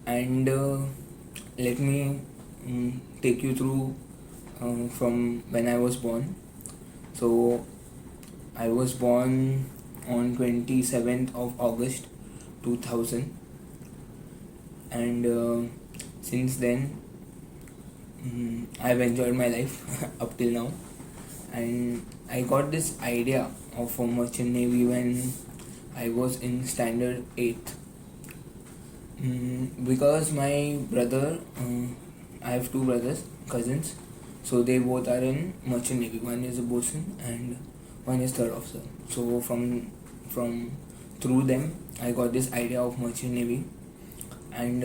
and let me take you through from when I was born. So I was born on 27th of August 2000, and since then I've enjoyed my life up till now. And I got this idea of a merchant navy when I was in standard 8th. Because my brother, I have two brothers, cousins, so they both are in merchant navy. One is a bosun and one is third officer. So from through them, I got this idea of merchant navy, and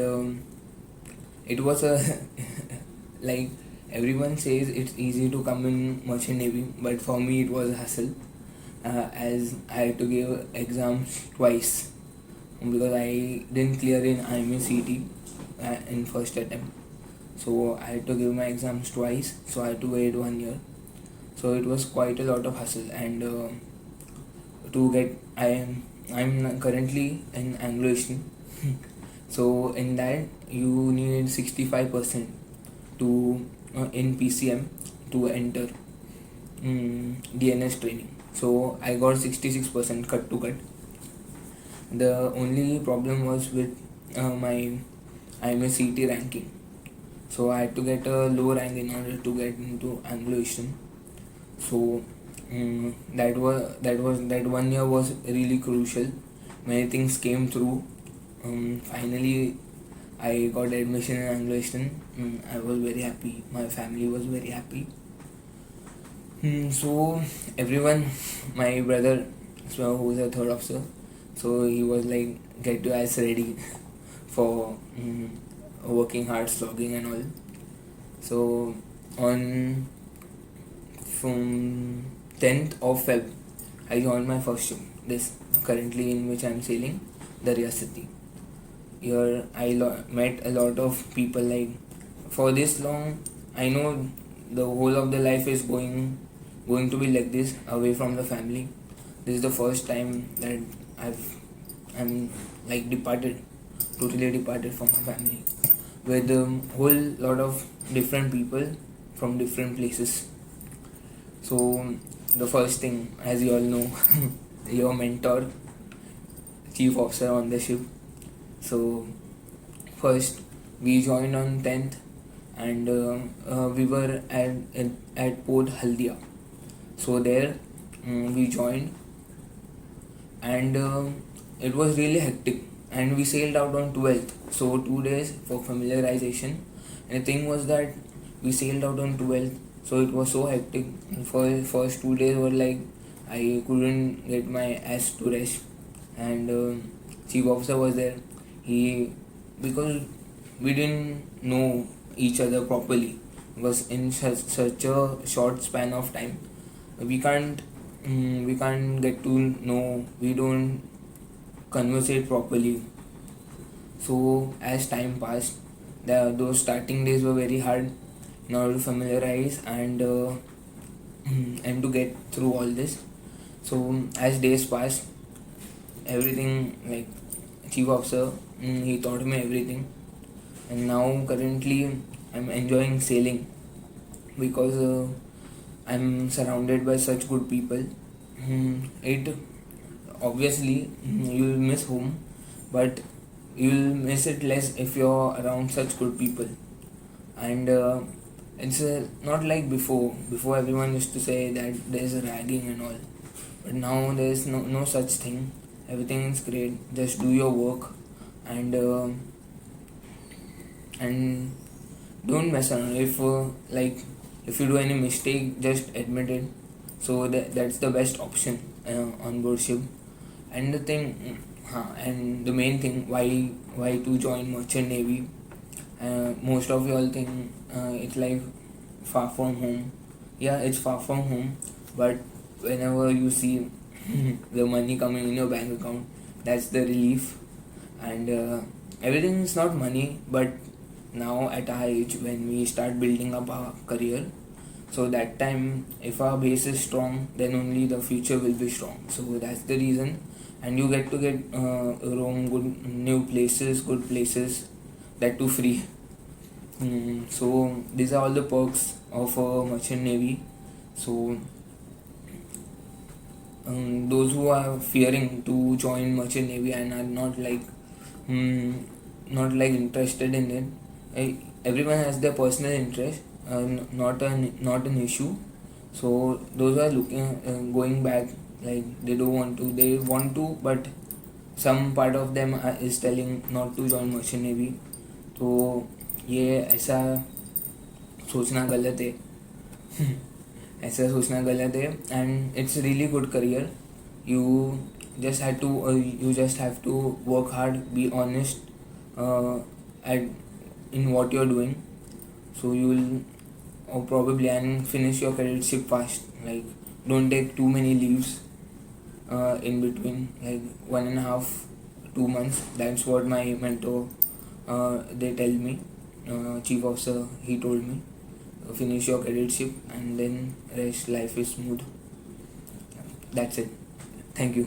it was a like everyone says it's easy to come in merchant navy, but for me it was a hassle, as I had to give exams twice because I didn't clear in IME CT in first attempt. So I had to give my exams twice. So I had to wait 1 year. So it was quite a lot of hassle. And to get I'm currently in Anglo Asian. So in that you need 65% to in PCM to enter DNS training. So I got 66% cut to cut. The only problem was with my IMA CT ranking. So I had to get a low rank in order to get into Anglo Asian. So that 1 year was really crucial. Many things came through. Finally, I got admission in Anglo Asian. I was very happy. My family was very happy. So everyone, my brother, so who is a third officer, so he was like, get your ass ready for working hard, slogging and all. So on from 10th of Feb, I joined my first ship. This currently in which I am sailing, Darya City. Here I met a lot of people. Like for this long, I know the whole of the life is going to be like this, away from the family. This is the first time that I'm like totally departed from my family, with a whole lot of different people from different places. So the first thing, as you all know, your mentor, chief officer on the ship. So first we joined on 10th, and we were at Port Haldia. So there we joined, and it was really hectic, and we sailed out on 12th, so 2 days for familiarization. And the thing was that we sailed out on 12th, so it was so hectic. For first 2 days were like I couldn't get my ass to rest. And chief officer was there. He, because we didn't know each other properly, because in such a short span of time we can't get to know, we don't conversate properly. So as time passed, those starting days were very hard in order to familiarize and and to get through all this. So as days passed, everything, like chief officer, he taught me everything. And now currently I'm enjoying sailing because I'm surrounded by such good people. It obviously you'll miss home, but you'll miss it less if you're around such good people. And it's not like before. Before everyone used to say that there's a ragging and all, but now there's no such thing. Everything is great. Just do your work, and and don't mess around. If you do any mistake, just admit it. So that's the best option on board ship. And and the main thing, why to join merchant navy. Most of you all think it's like far from home. Yeah, it's far from home, but whenever you see the money coming in your bank account, that's the relief. And everything is not money, but now at our age, when we start building up our career, so that time, if our base is strong, then only the future will be strong. So that's the reason. And you get to roam good places, that too free. So these are all the perks of a merchant navy. So those who are fearing to join merchant navy and are not like interested in it, everyone has their personal interest, not an issue. So those are looking going back, like they want to, but some part of them is telling not to join merchant navy. तो ये ऐसा सोचना गलत है. ऐसा सोचना गलत है, and it's really good career. You just have to work hard, be honest in what you're doing, so you will probably and finish your cadetship fast. Like, don't take too many leaves in between, like 1.5 2 months. That's what my mentor, they tell me, chief officer, he told me, finish your cadetship and then rest, life is smooth. That's it. Thank you.